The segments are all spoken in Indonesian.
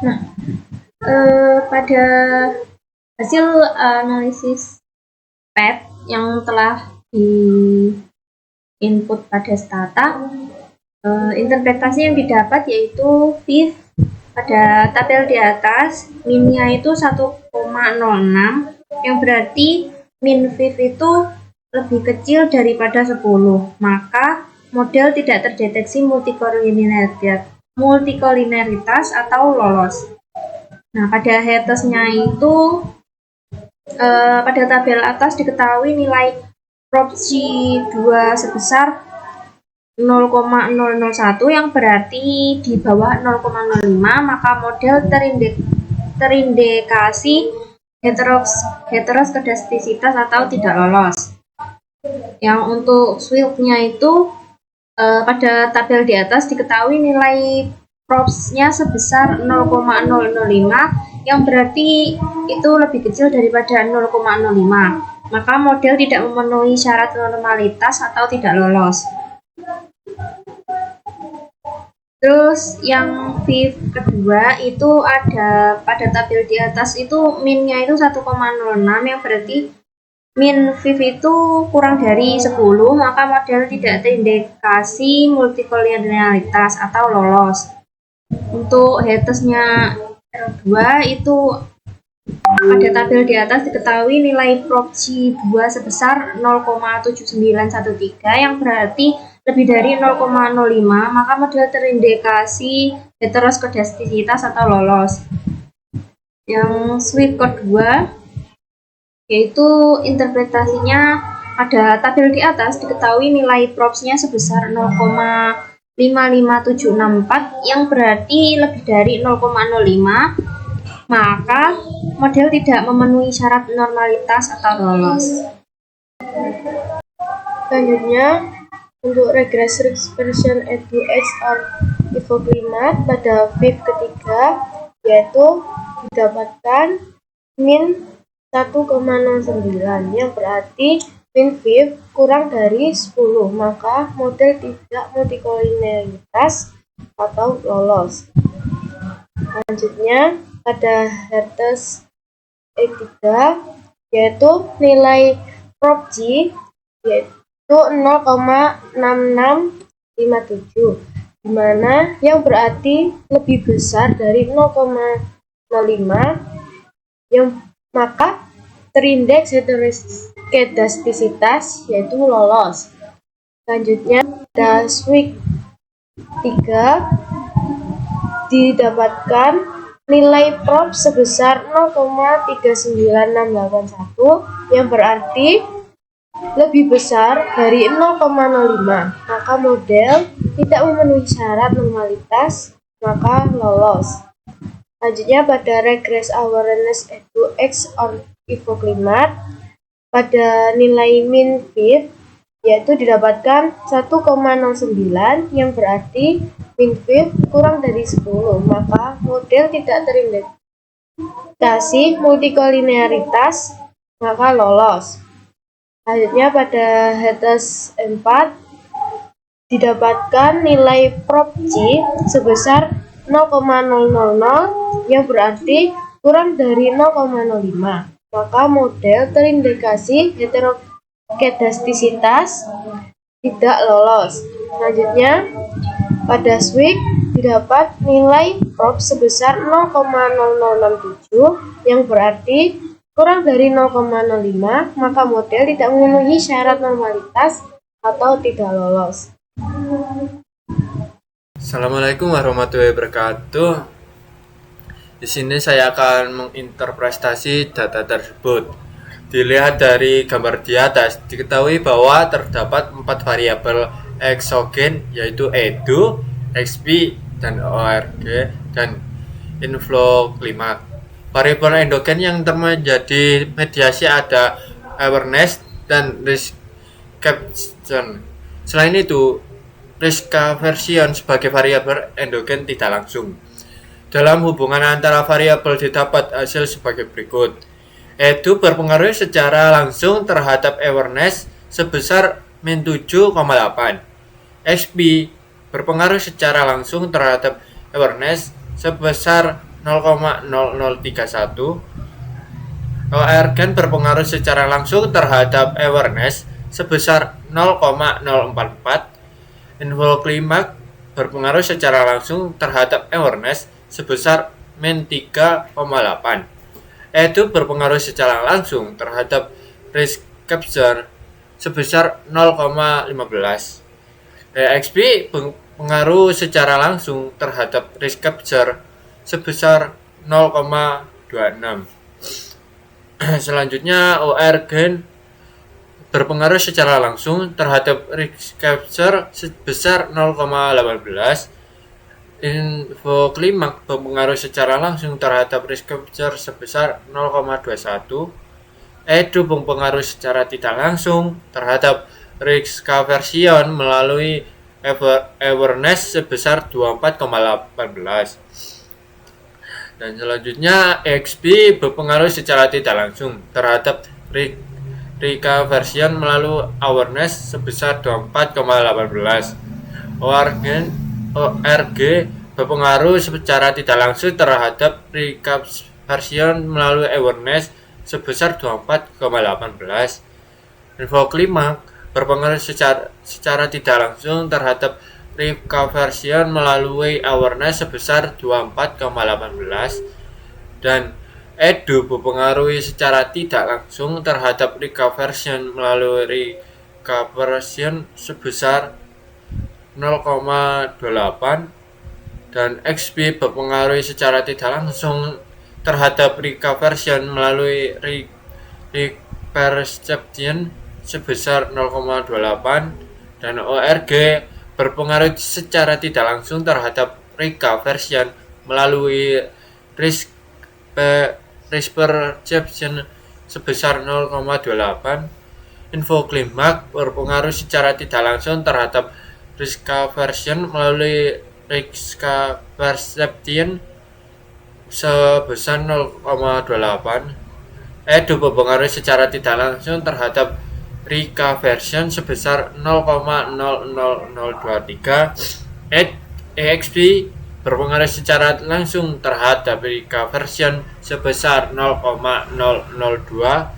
Nah, pada hasil analisis PET yang telah di input pada stata, interpretasi yang didapat yaitu VIF pada tabel di atas, minnya itu 1,06, yang berarti min VIF itu lebih kecil daripada 10, maka model tidak terdeteksi multikoliniaritas atau lolos. Nah, pada Hertznya itu pada tabel atas diketahui nilai proporsi 2 sebesar 0,001 yang berarti di bawah 0,05, maka model terindikasi heteroskedastisitas atau tidak lolos. Yang untuk Swift-nya itu pada tabel di atas diketahui nilai props-nya sebesar 0,005 yang berarti itu lebih kecil daripada 0,05, maka model tidak memenuhi syarat normalitas atau tidak lolos. Terus yang VIF kedua itu ada pada tabel di atas itu minnya itu 1,06 yang berarti min VIF itu kurang dari 10, maka model tidak terindikasi multikolinialitas atau lolos. Untuk Hertznya R2 itu pada tabel di atas diketahui nilai proporsi 2 sebesar 0,7913 yang berarti lebih dari 0,05, maka model terindikasi heteroskedastisitas atau lolos. Yang Swift kedua yaitu interpretasinya pada tabel di atas diketahui nilai props-nya sebesar 0,55764 yang berarti lebih dari 0,05, maka model tidak memenuhi syarat normalitas atau lolos. Selanjutnya, untuk regression E2X or evoclimat pada VIF ketiga, yaitu didapatkan min 1,09 yang berarti min VIF kurang dari 10, maka model tidak multikolinialitas atau lolos. Selanjutnya pada Hertz E3 yaitu nilai prop G yaitu 0,6657, dimana yang berarti lebih besar dari 0,05, yang maka terindeks heteroskedastisitas yaitu lolos. Selanjutnya pada Swift 3 didapatkan nilai prop sebesar 0,39681 yang berarti lebih besar dari 0,05, maka model tidak memenuhi syarat normalitas, maka lolos. Selanjutnya pada regress awareness E2X or evoclimat pada nilai min VIF yaitu didapatkan 1,09 yang berarti min VIF kurang dari 10, maka model tidak terindikasi multikoliniaritas, maka lolos. Selanjutnya pada Hertz 4 didapatkan nilai prop G sebesar 0,000 yang berarti kurang dari 0,05, maka model terindikasi heteroskedastisitas tidak lolos. Selanjutnya pada Swift didapat nilai prop sebesar 0,0067 yang berarti kurang dari 0,05, maka model tidak memenuhi syarat normalitas atau tidak lolos. Assalamualaikum warahmatullahi wabarakatuh. Di sini saya akan menginterpretasi data tersebut. Dilihat dari gambar di atas, diketahui bahwa terdapat 4 variabel eksogen yaitu EDU, XP, dan ORG, dan inflow klimat. Variabel endogen yang menjadi mediasi ada awareness dan risk caption. Selain itu, risk aversion sebagai variabel endogen tidak langsung. Dalam hubungan antara variabel didapat hasil sebagai berikut. EDU berpengaruh secara langsung terhadap awareness sebesar min 7,8. XP berpengaruh secara langsung terhadap awareness sebesar 0,0031. OR-gen berpengaruh secara langsung terhadap awareness sebesar 0,044. Info klimaks berpengaruh secara langsung terhadap awareness sebesar min 3,8. E2 berpengaruh secara langsung terhadap risk capture sebesar 0,15. EXP berpengaruh secara langsung terhadap risk capture sebesar 0,26. Selanjutnya OR-gen berpengaruh secara langsung terhadap risk capture sebesar 0,18. Info klimaks berpengaruh secara langsung terhadap risk capture sebesar 0,21. E2 berpengaruh secara tidak langsung terhadap risk conversion melalui awareness sebesar 24,18. Dan selanjutnya EXP berpengaruh secara tidak langsung terhadap reconversion melalui awareness sebesar 24,18. ORG berpengaruh secara tidak langsung terhadap reconversion melalui awareness sebesar 24,18. Info klimaks berpengaruh secara tidak langsung terhadap reconversion melalui awareness sebesar 24,18. Dan E2 berpengaruh secara tidak langsung terhadap reconversion melalui reconversion sebesar 0,28. Dan XP berpengaruh secara tidak langsung terhadap reconversion melalui reperception sebesar 0,28. Dan ORG berpengaruh secara tidak langsung terhadap reconversion melalui perception sebesar 0,28. Info klimaks berpengaruh secara tidak langsung terhadap reconversion melalui perception sebesar 0,28. E2 berpengaruh secara tidak langsung terhadap reconversion sebesar 0,00023. EXP berpengaruh secara langsung terhadap reconversion sebesar 0,002.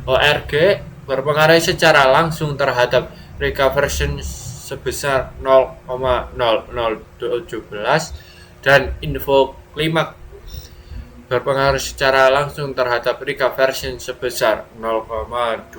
ORG berpengaruh secara langsung terhadap reconversion sebesar 0,0017. Dan info klimaks berpengaruh secara langsung terhadap reconversion sebesar 0,28.